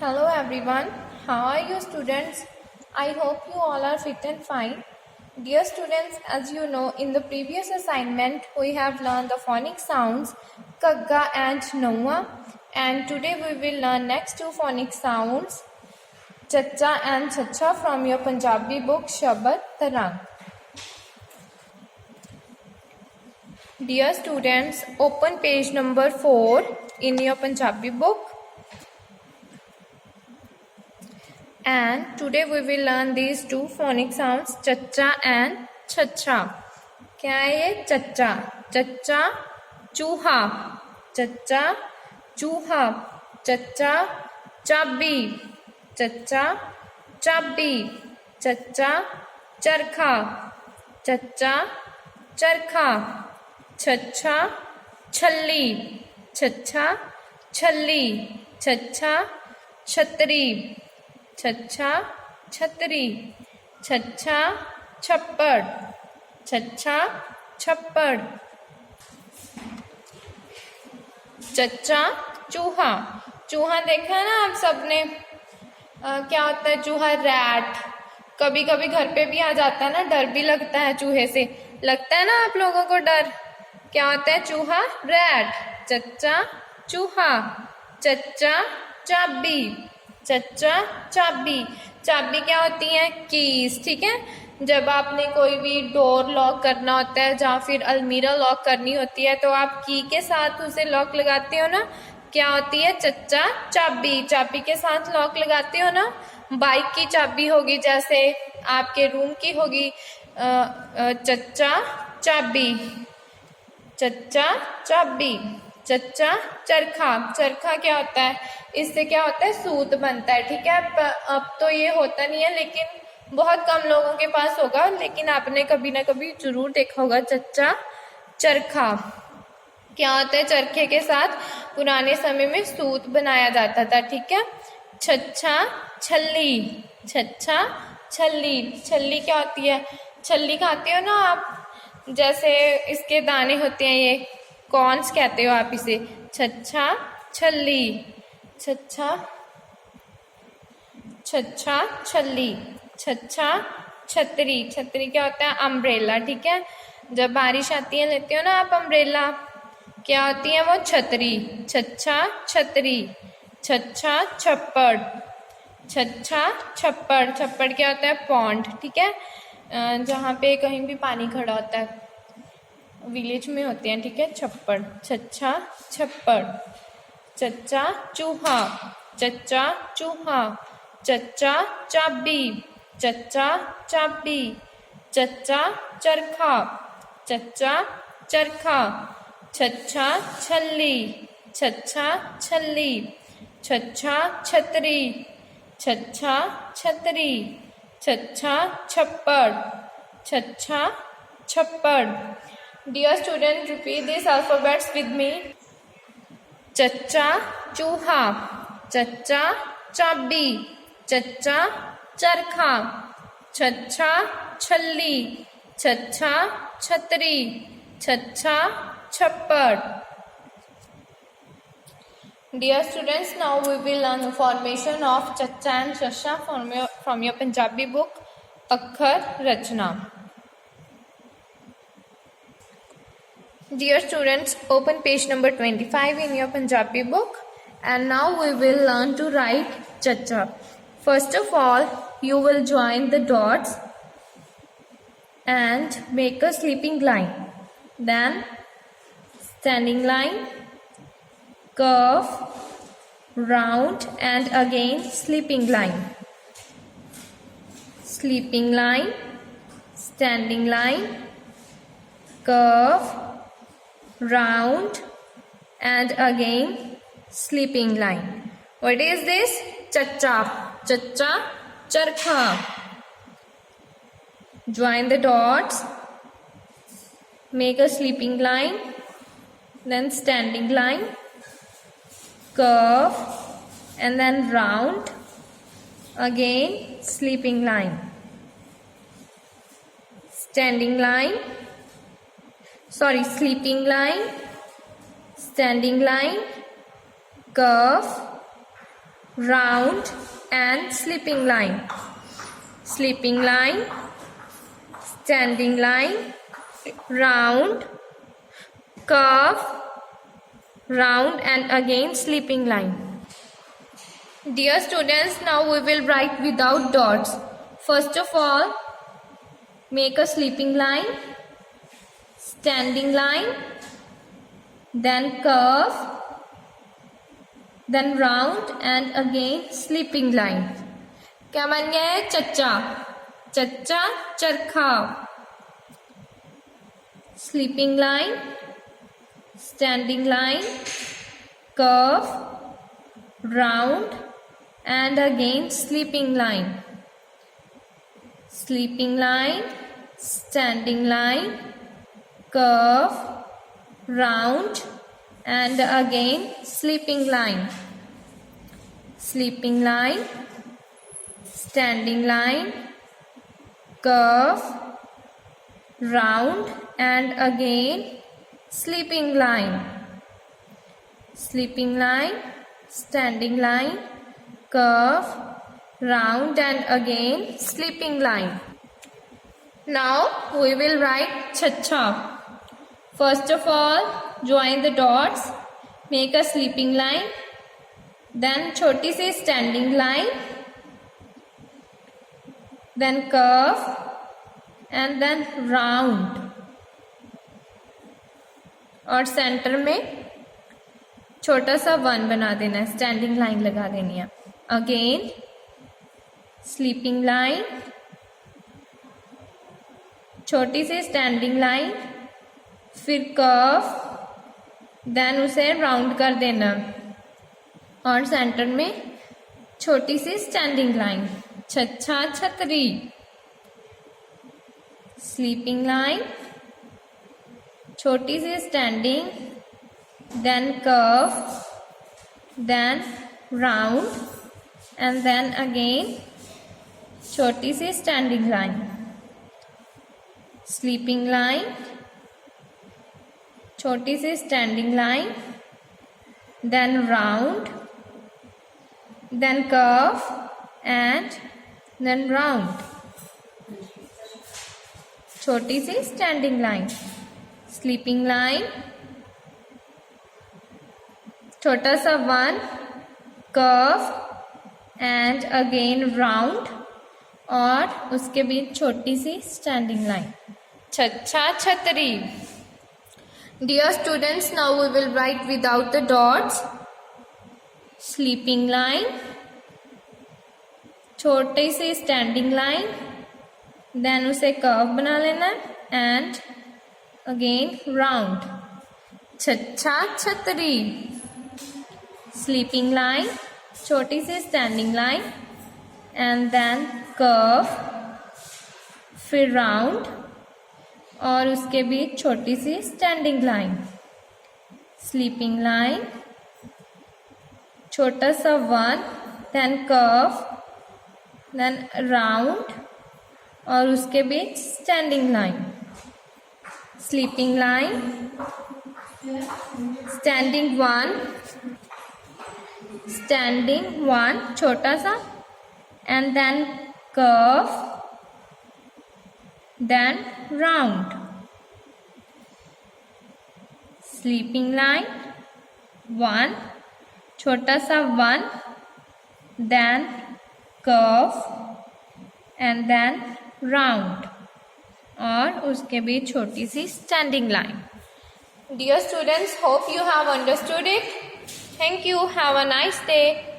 Hello everyone, how are you students? I hope you all are fit and fine. Dear students, as you know, in the previous assignment we have learned the phonic sounds Kagga and Noah, and today we will learn next two phonic sounds Chacha and Chacha from your Punjabi book Shabad Tarang. Dear students, open page number 4 in your Punjabi book. And today we will learn these two phonic sounds chacha and chacha. क्या है ये chacha? Chacha चूहा, chacha चूहा, chacha चाबी, chacha चाबी, chacha चरखा, chacha चरखा, chacha छल्ली, chacha छल्ली, chacha छतरी, छच्छा छतरी, छच्छा छप्पड़, छच्छा छप्पड़, चच्चा चूहा. चूहा देखा है ना आप सबने. क्या होता है चूहा? रैट. कभी कभी घर पे भी आ जाता है ना, डर भी लगता है चूहे से. लगता है ना आप लोगों को डर? क्या होता है चूहा? रैट. चच्चा चूहा, चच्चा चाबी, चच्चा चाबी. चाबी क्या होती है? कीज. ठीक है, जब आपने कोई भी डोर लॉक करना होता है या फिर अलमीरा लॉक करनी होती है तो आप की के साथ उसे लॉक लगाते हो ना. क्या होती है? चच्चा चाबी. चाबी के साथ लॉक लगाते हो ना. बाइक की चाबी होगी, जैसे आपके रूम की होगी चच्चा चाबी, चच्चा चाबी. चच्चा चरखा. चरखा क्या होता है? इससे क्या होता है? सूत बनता है. ठीक है, अब तो ये होता नहीं है, लेकिन बहुत कम लोगों के पास होगा, लेकिन आपने कभी ना कभी जरूर देखा होगा चच्चा चरखा. क्या होता है? चरखे के साथ पुराने समय में सूत बनाया जाता था. ठीक है. छच्छा छल्ली, छच्छा छल्ली. छल्ली क्या होती है? छल्ली खाते हो ना आप, जैसे इसके दाने होते हैं, ये कॉर्न्स कहते हो आप इसे. छच्छा छल्ली, छच्छा छच्छा छल्ली, छच्छा छतरी. छतरी क्या होता है? अम्ब्रेला. ठीक है, जब बारिश आती है लेते हो ना आप अम्ब्रेला. क्या होती है वो? छतरी. छच्छा छतरी, छच्छा छप्पड़, छच्छा छप्पड़. छप्पड़ क्या होता है? पॉन्ड. ठीक है, जहाँ पे कहीं भी पानी खड़ा होता है, विलेज में होते हैं. ठीक है, छप्पड़. छच्छा छप्पड़. चच्चा चूहा, चच्चा चूहा, चच्चा चाबी, चच्चा चाबी, चच्चा चरखा, चच्चा चरखा, छच्छा छल्ली, छच्छा छल्ली, छच्छा छतरी, छच्छा छतरी, छच्छा छप्पड़, छच्छा छप्पड़. Dear student, repeat these alphabets with me. चच्चा चूहा, चच्चा चाबी, चच्चा चरखा, छच्छा छल्ली, छच्छा छतरी, छच्छा छप्पड़. Dear students, now we will learn the formation of chacha and chacha from your Punjabi book Akhar Rachna. Dear students, open page number 25 in your Punjabi book, and now we will learn to write chacha. First of all, you will join the dots and make a sleeping line. Then standing line, curve, round, and again sleeping line. Sleeping line, standing line, curve, round, and again sleeping line. What is this? Chacha. Chacha charkha. Join the dots, make a sleeping line, then standing line, curve, and then round, again sleeping line, standing line, sleeping line, standing line, curve, round and sleeping line. Sleeping line, standing line, round, curve, round and again sleeping line. Dear students, now we will write without dots. First of all, make a sleeping line, standing line, then curve, then round and again sleeping line. क्या बन गया है? चच्चा, चच्चा चरखा. Sleeping line, standing line, curve, round and again sleeping line. Sleeping line, standing line, curve, round and again sleeping line. Sleeping line, standing line, curve, round and again sleeping line. Sleeping line, standing line, curve, round and again sleeping line. Now we will write chacha. First of all, join the dots, make a sleeping line, then छोटी सी standing line, then curve and then round और centre में छोटा सा 1 बना देना है, standing line लगा देनी है. अगेन स्लीपिंग लाइन, छोटी सी स्टैंडिंग लाइन, फिर कर्व, देन उसे राउंड कर देना और सेंटर में छोटी सी स्टैंडिंग लाइन. छच्छा छतरी. स्लीपिंग लाइन, छोटी सी standing, then curve, then round and then again छोटी सी standing line. Sleeping line, छोटी सी standing line, then round, then curve and then round. छोटी सी standing line. Sleeping line, छोटा सा 1, कर्व एंड अगेन राउंड और उसके बीच छोटी सी स्टैंडिंग लाइन. छच्छा छतरी. Dear students, now we will write without the dots. Sleeping line, छोटी सी स्टैंडिंग लाइन, देन उसे कर्व बना लेना एंड अगेन राउंड. छच्छा छतरी. स्लीपिंग लाइन, छोटी सी standing line and then curve, फिर राउंड और उसके बीच छोटी सी स्टैंडिंग लाइन. स्लीपिंग लाइन, छोटा सा 1, देन कर्व, देन राउंड और उसके बीच standing line. Sleeping line, standing 1, standing 1 छोटा सा and then curve, then round. Sleeping line 1 छोटा सा 1, then curve and then round और उसके बीच छोटी सी standing line. Dear students, hope you have understood it. Thank you. Have a nice day.